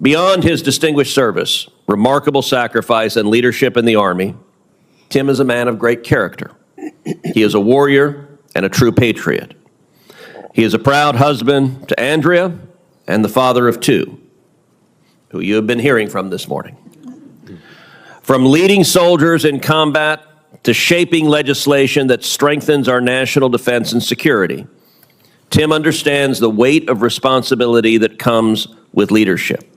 Beyond his distinguished service, remarkable sacrifice, and leadership in the Army, Tim is a man of great character. He is a warrior and a true patriot. He is a proud husband to Andrea and the father of two, who you have been hearing from this morning. From leading soldiers in combat to shaping legislation that strengthens our national defense and security, Tim understands the weight of responsibility that comes with leadership.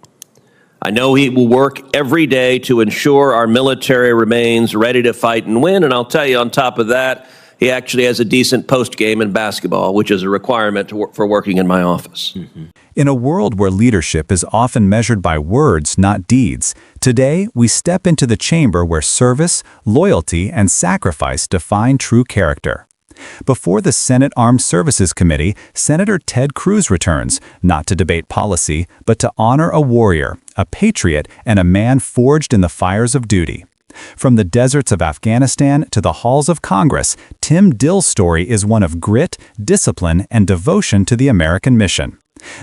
I know he will work every day to ensure our military remains ready to fight and win, and I'll tell you, on top of that, he actually has a decent post game in basketball, which is a requirement for working in my office. In a world where leadership is often measured by words, not deeds, today we step into the chamber where service, loyalty, and sacrifice define true character. Before the Senate Armed Services Committee, Senator Ted Cruz returns, not to debate policy, but to honor a warrior, a patriot, and a man forged in the fires of duty. From the deserts of Afghanistan to the halls of Congress, Tim Dill's story is one of grit, discipline, and devotion to the American mission.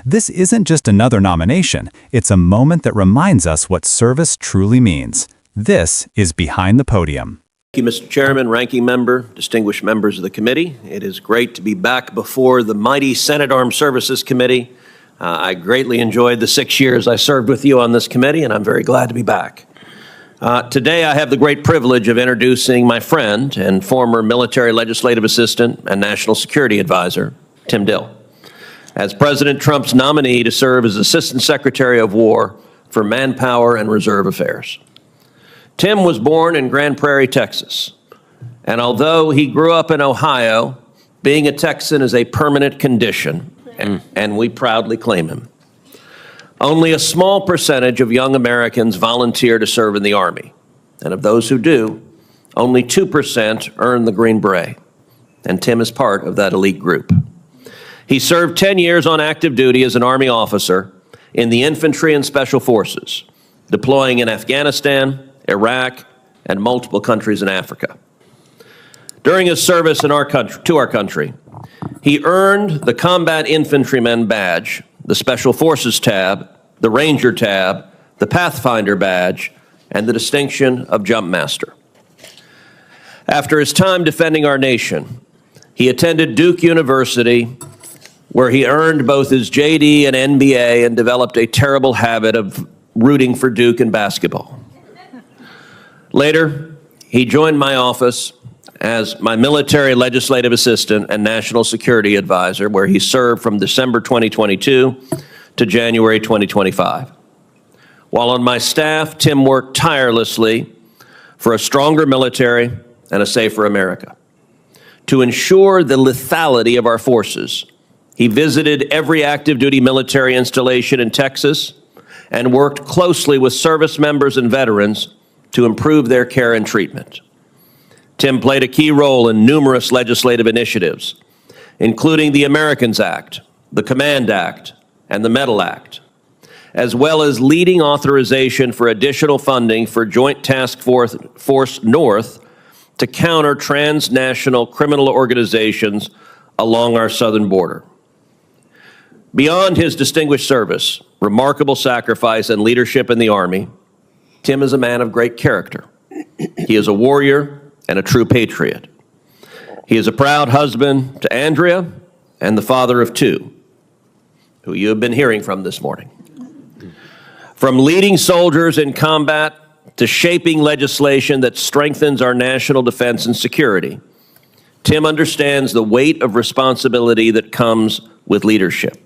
This isn't just another nomination, it's a moment that reminds us what service truly means. This is Behind the Podium. Thank you, Mr. Chairman, ranking member, distinguished members of the committee. It is great to be back before the mighty Senate Armed Services Committee. I greatly enjoyed the 6 years I served with you on this committee, and I'm very glad to be back. Today, I have the great privilege of introducing my friend and former military legislative assistant and national security advisor, Tim Dill, as President Trump's nominee to serve as Assistant Secretary of War for Manpower and Reserve Affairs. Tim was born in Grand Prairie, Texas, and although he grew up in Ohio, being a Texan is a permanent condition, and we proudly claim him. Only a small percentage of young Americans volunteer to serve in the Army, and of those who do, only 2% earn the Green Beret, and Tim is part of that elite group. He served 10 years on active duty as an Army officer in the infantry and special forces, deploying in Afghanistan, Iraq, and multiple countries in Africa. During his service to our country, he earned the Combat Infantryman Badge, the Special Forces Tab, the Ranger Tab, the Pathfinder Badge, and the distinction of Jump Master. After his time defending our nation, he attended Duke University, where he earned both his JD and MBA and developed a terrible habit of rooting for Duke in basketball. Later, he joined my office as my military legislative assistant and national security advisor, where he served from December 2022 to January 2025. While on my staff, Tim worked tirelessly for a stronger military and a safer America. To ensure the lethality of our forces, he visited every active duty military installation in Texas and worked closely with service members and veterans to improve their care and treatment. Tim played a key role in numerous legislative initiatives, including the Americans Act, the Command Act, and the Medal Act, as well as leading authorization for additional funding for Joint Task Force North to counter transnational criminal organizations along our southern border. Beyond his distinguished service, remarkable sacrifice, and leadership in the Army, Tim is a man of great character. He is a warrior and a true patriot. He is a proud husband to Andrea and the father of two, who you have been hearing from this morning. From leading soldiers in combat to shaping legislation that strengthens our national defense and security, Tim understands the weight of responsibility that comes with leadership.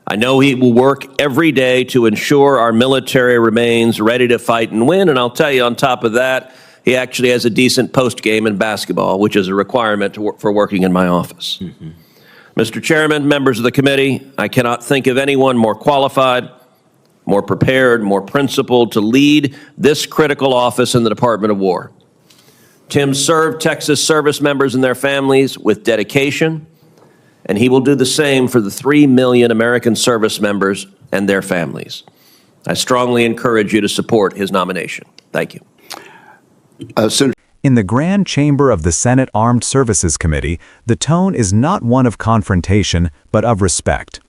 I know he will work every day to ensure our military remains ready to fight and win, and I'll tell you, on top of that, he actually has a decent post game in basketball, which is a requirement for working in my office. Mr. Chairman, members of the committee, I cannot think of anyone more qualified, more prepared, more principled to lead this critical office in the Department of War. Tim served Texas service members and their families with dedication, and he will do the same for the 3 million American service members and their families. I strongly encourage you to support his nomination. Thank you. In the grand chamber of the Senate Armed Services Committee, the tone is not one of confrontation, but of respect.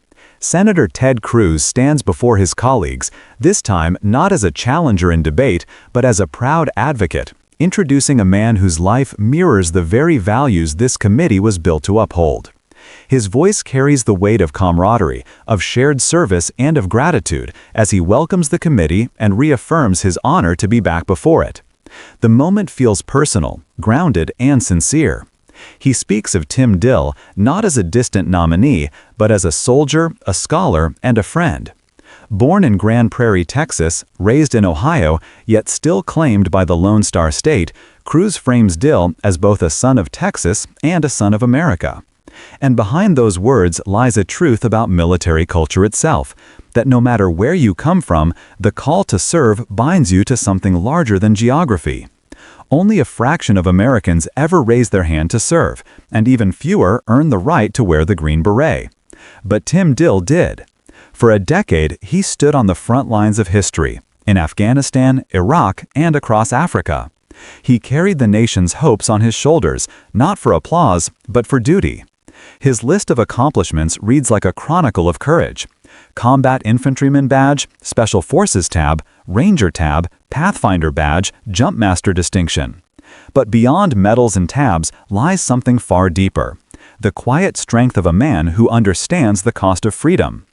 Senator Ted Cruz stands before his colleagues, this time not as a challenger in debate, but as a proud advocate, introducing a man whose life mirrors the very values this committee was built to uphold. His voice carries the weight of camaraderie, of shared service, and of gratitude as he welcomes the committee and reaffirms his honor to be back before it. The moment feels personal, grounded, and sincere. He speaks of Tim Dill not as a distant nominee, but as a soldier, a scholar, and a friend. Born in Grand Prairie, Texas, raised in Ohio, yet still claimed by the Lone Star State, Cruz frames Dill as both a son of Texas and a son of America. And behind those words lies a truth about military culture itself, that no matter where you come from, the call to serve binds you to something larger than geography. Only a fraction of Americans ever raise their hand to serve, and even fewer earn the right to wear the Green Beret. But Tim Dill did. For a decade, he stood on the front lines of history, in Afghanistan, Iraq, and across Africa. He carried the nation's hopes on his shoulders, not for applause, but for duty. His list of accomplishments reads like a chronicle of courage. Combat Infantryman Badge, Special Forces Tab, Ranger Tab, Pathfinder Badge, Jumpmaster Distinction. But beyond medals and tabs lies something far deeper: the quiet strength of a man who understands the cost of freedom.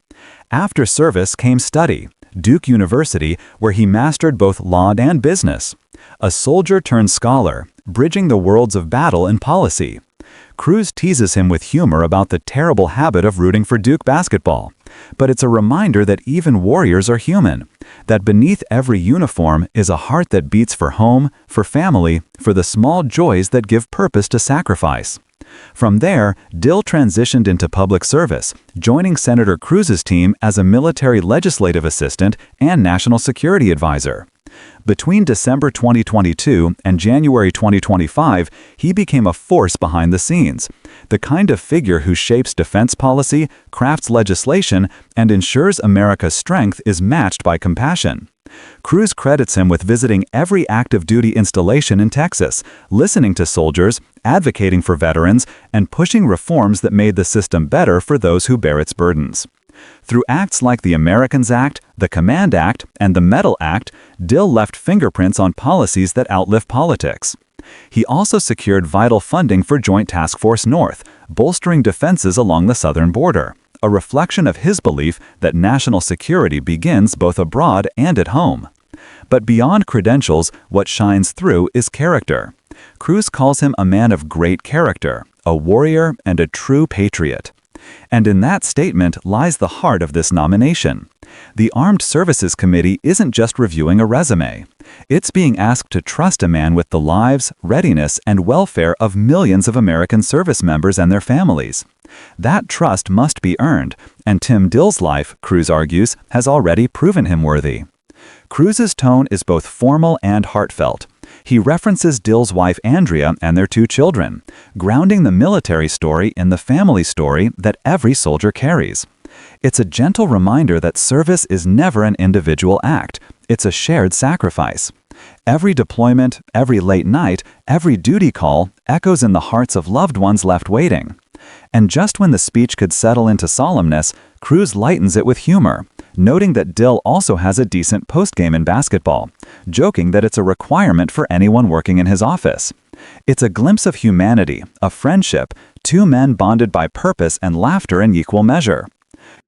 After service came study, Duke University, where he mastered both law and business. A soldier turned scholar, bridging the worlds of battle and policy. Cruz teases him with humor about the terrible habit of rooting for Duke basketball. But it's a reminder that even warriors are human, that beneath every uniform is a heart that beats for home, for family, for the small joys that give purpose to sacrifice. From there, Dill transitioned into public service, joining Senator Cruz's team as a military legislative assistant and national security advisor. Between December 2022 and January 2025, he became a force behind the scenes, the kind of figure who shapes defense policy, crafts legislation, and ensures America's strength is matched by compassion. Cruz credits him with visiting every active duty installation in Texas, listening to soldiers, advocating for veterans, and pushing reforms that made the system better for those who bear its burdens. Through acts like the Americans Act, the Command Act, and the Medal Act, Dill left fingerprints on policies that outlive politics. He also secured vital funding for Joint Task Force North, bolstering defenses along the southern border, a reflection of his belief that national security begins both abroad and at home. But beyond credentials, what shines through is character. Cruz calls him a man of great character, a warrior, and a true patriot. And in that statement lies the heart of this nomination. The Armed Services Committee isn't just reviewing a resume. It's being asked to trust a man with the lives, readiness, and welfare of millions of American service members and their families. That trust must be earned, and Tim Dill's life, Cruz argues, has already proven him worthy. Cruz's tone is both formal and heartfelt. He references Dill's wife Andrea and their 2 children, grounding the military story in the family story that every soldier carries. It's a gentle reminder that service is never an individual act. It's a shared sacrifice. Every deployment, every late night, every duty call echoes in the hearts of loved ones left waiting. And just when the speech could settle into solemnness, Cruz lightens it with humor, noting that Dill also has a decent postgame in basketball, joking that it's a requirement for anyone working in his office. It's a glimpse of humanity, of friendship, 2 men bonded by purpose and laughter in equal measure.